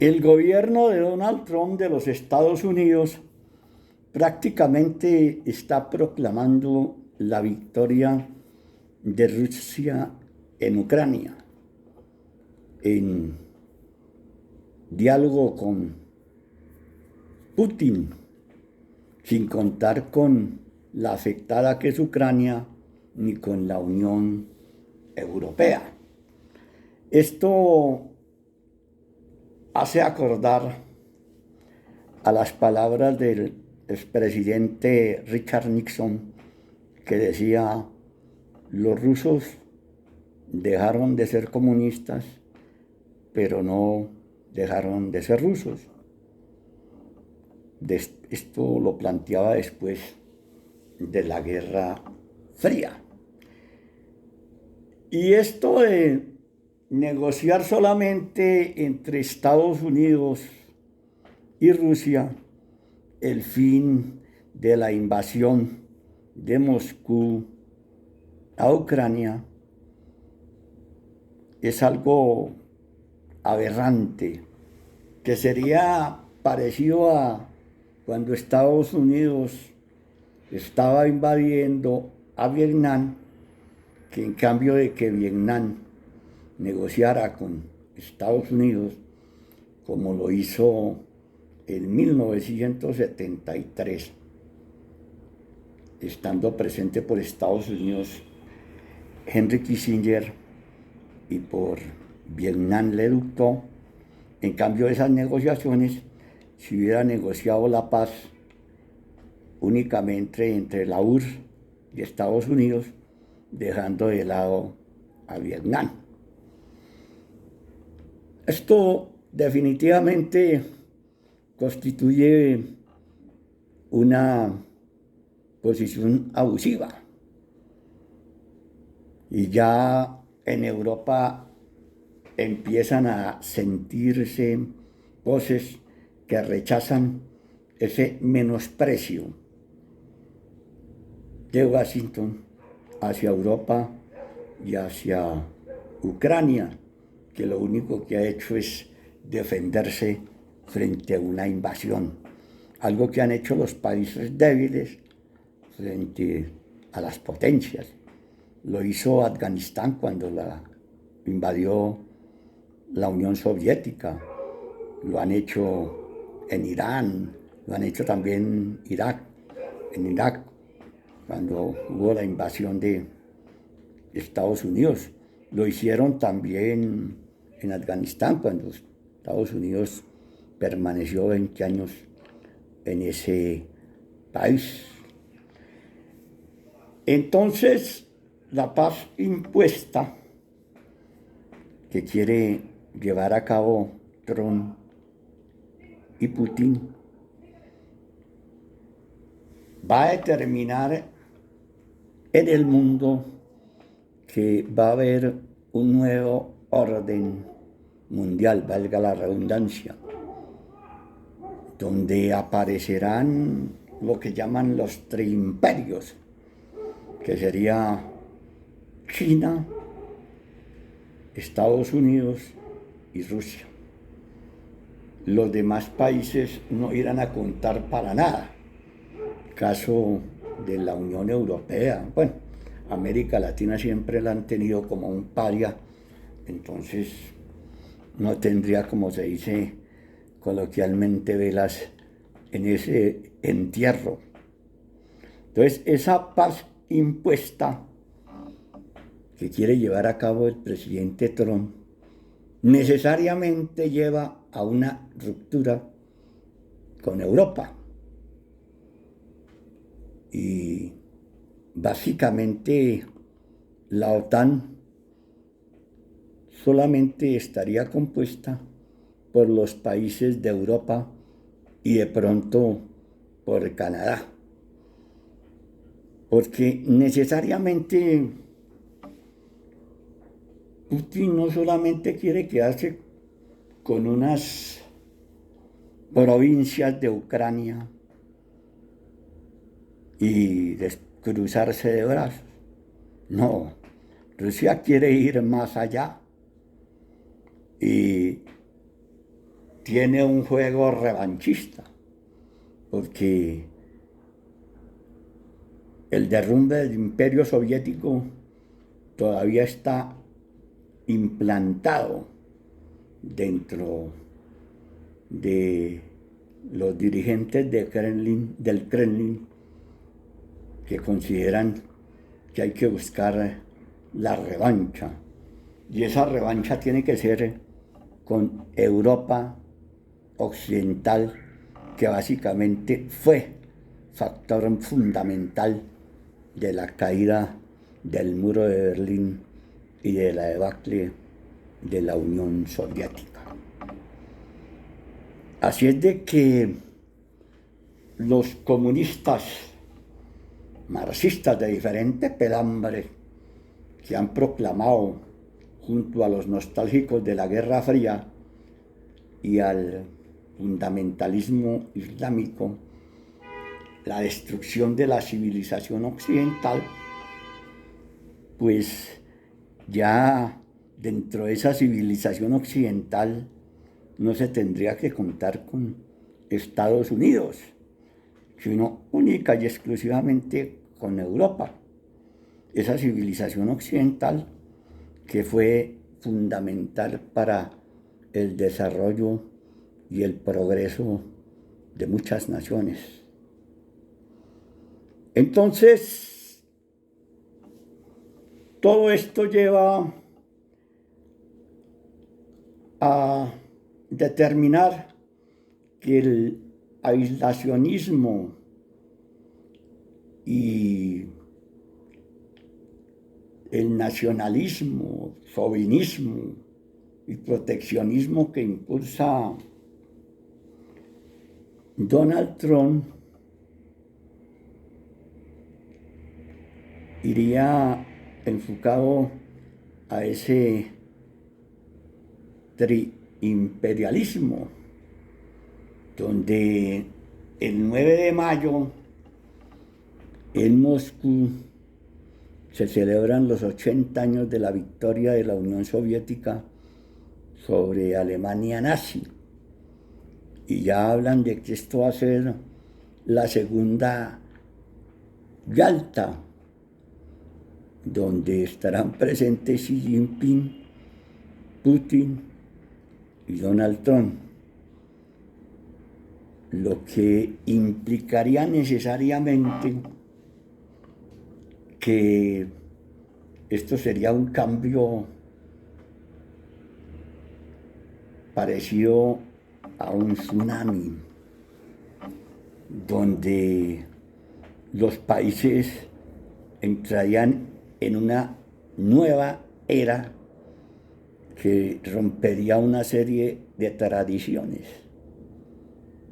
El gobierno de Donald Trump de los Estados Unidos prácticamente está proclamando la victoria de Rusia en Ucrania, en diálogo con Putin, sin contar con la afectada que es Ucrania ni con la Unión Europea. Esto hace acordar a las palabras del expresidente Richard Nixon, que decía: los rusos dejaron de ser comunistas, pero no dejaron de ser rusos. Esto lo planteaba después de la Guerra Fría. Y esto de negociar solamente entre Estados Unidos y Rusia el fin de la invasión de Moscú a Ucrania es algo aberrante, que sería parecido a cuando Estados Unidos estaba invadiendo a Vietnam, que en cambio de que Vietnam negociara con Estados Unidos, como lo hizo en 1973, estando presente por Estados Unidos Henry Kissinger y por Vietnam Le Duc Tho. En cambio de esas negociaciones, si hubiera negociado la paz únicamente entre la URSS y Estados Unidos, dejando de lado a Vietnam. Esto definitivamente constituye una posición abusiva. Y ya en Europa empiezan a sentirse voces que rechazan ese menosprecio de Washington hacia Europa y hacia Ucrania, que lo único que ha hecho es defenderse frente a una invasión, algo que han hecho los países débiles frente a las potencias. Lo hizo Afganistán cuando la invadió la Unión Soviética, lo han hecho en Irán, lo han hecho también en Irak, cuando hubo la invasión de Estados Unidos. Lo hicieron también en Afganistán, cuando Estados Unidos permaneció 20 años en ese país. Entonces, la paz impuesta que quiere llevar a cabo Trump y Putin va a determinar en el mundo que va a haber un nuevo orden mundial, valga la redundancia, donde aparecerán lo que llaman los triimperios, que sería China, Estados Unidos y Rusia. Los demás países no irán a contar para nada. Caso de la Unión Europea, bueno, América Latina siempre la han tenido como un paria, entonces no tendría, como se dice coloquialmente, velas en ese entierro. Entonces, esa paz impuesta que quiere llevar a cabo el presidente Trump necesariamente lleva a una ruptura con Europa. Y básicamente la OTAN solamente estaría compuesta por los países de Europa y de pronto por Canadá. Porque necesariamente Putin no solamente quiere quedarse con unas provincias de Ucrania y cruzarse de brazos. No, Rusia quiere ir más allá y tiene un juego revanchista, porque el derrumbe del Imperio Soviético todavía está implantado dentro de los dirigentes del Kremlin, que consideran que hay que buscar la revancha. Y esa revancha tiene que ser con Europa occidental, que básicamente fue factor fundamental de la caída del muro de Berlín y de la debacle de la Unión Soviética. Así es de que los comunistas marxistas de diferentes pelambres que han proclamado, junto a los nostálgicos de la Guerra Fría y al fundamentalismo islámico, la destrucción de la civilización occidental, pues ya dentro de esa civilización occidental no se tendría que contar con Estados Unidos, sino única y exclusivamente con Europa, esa civilización occidental que fue fundamental para el desarrollo y el progreso de muchas naciones. Entonces, todo esto lleva a determinar que el aislacionismo y el nacionalismo, chauvinismo y proteccionismo que impulsa Donald Trump iría enfocado a ese triimperialismo, donde el 9 de mayo en Moscú se celebran los 80 años de la victoria de la Unión Soviética sobre Alemania nazi. Y ya hablan de que esto va a ser la segunda Yalta, donde estarán presentes Xi Jinping, Putin y Donald Trump, lo que implicaría necesariamente que esto sería un cambio parecido a un tsunami, donde los países entrarían en una nueva era que rompería una serie de tradiciones.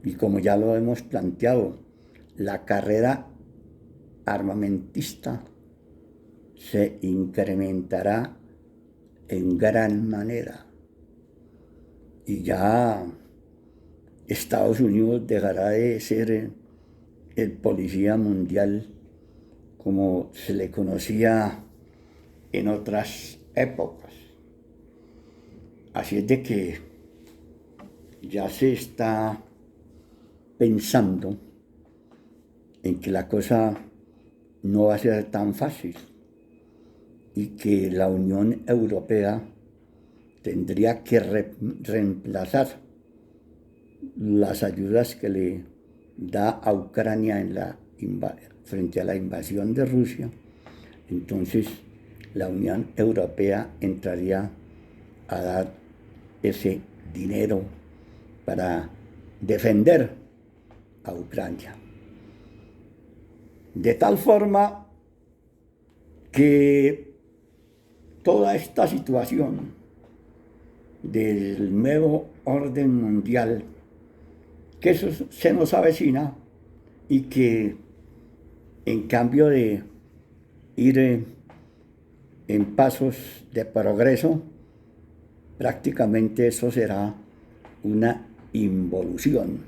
Y como ya lo hemos planteado, la carrera armamentista se incrementará en gran manera. Y ya Estados Unidos dejará de ser el policía mundial como se le conocía en otras épocas. Así es de que ya se está pensando en que la cosa no va a ser tan fácil y que la Unión Europea tendría que reemplazar las ayudas que le da a Ucrania frente a la invasión de Rusia. Entonces la Unión Europea entraría a dar ese dinero para defender a Ucrania. De tal forma que toda esta situación del nuevo orden mundial, que eso se nos avecina y que en cambio de ir en pasos de progreso, prácticamente eso será una involución.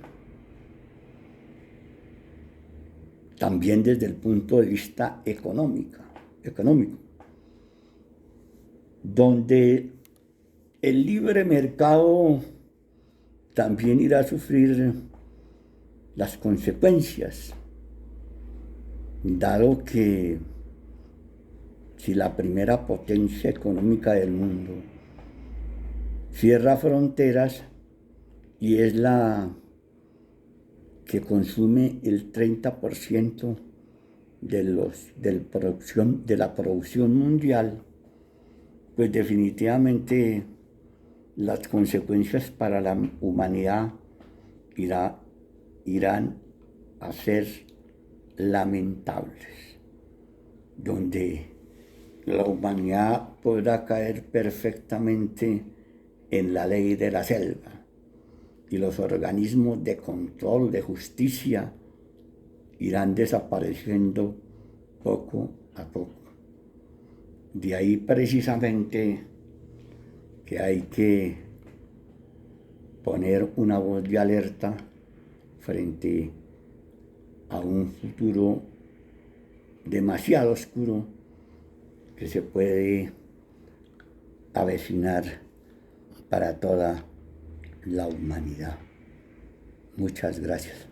También desde el punto de vista económico, donde el libre mercado también irá a sufrir las consecuencias, dado que si la primera potencia económica del mundo cierra fronteras y es la que consume el 30% de la producción mundial, pues definitivamente las consecuencias para la humanidad irán a ser lamentables, donde la humanidad podrá caer perfectamente en la ley de la selva y los organismos de control, de justicia, irán desapareciendo poco a poco. De ahí precisamente que hay que poner una voz de alerta frente a un futuro demasiado oscuro que se puede avecinar para toda la humanidad. Muchas gracias.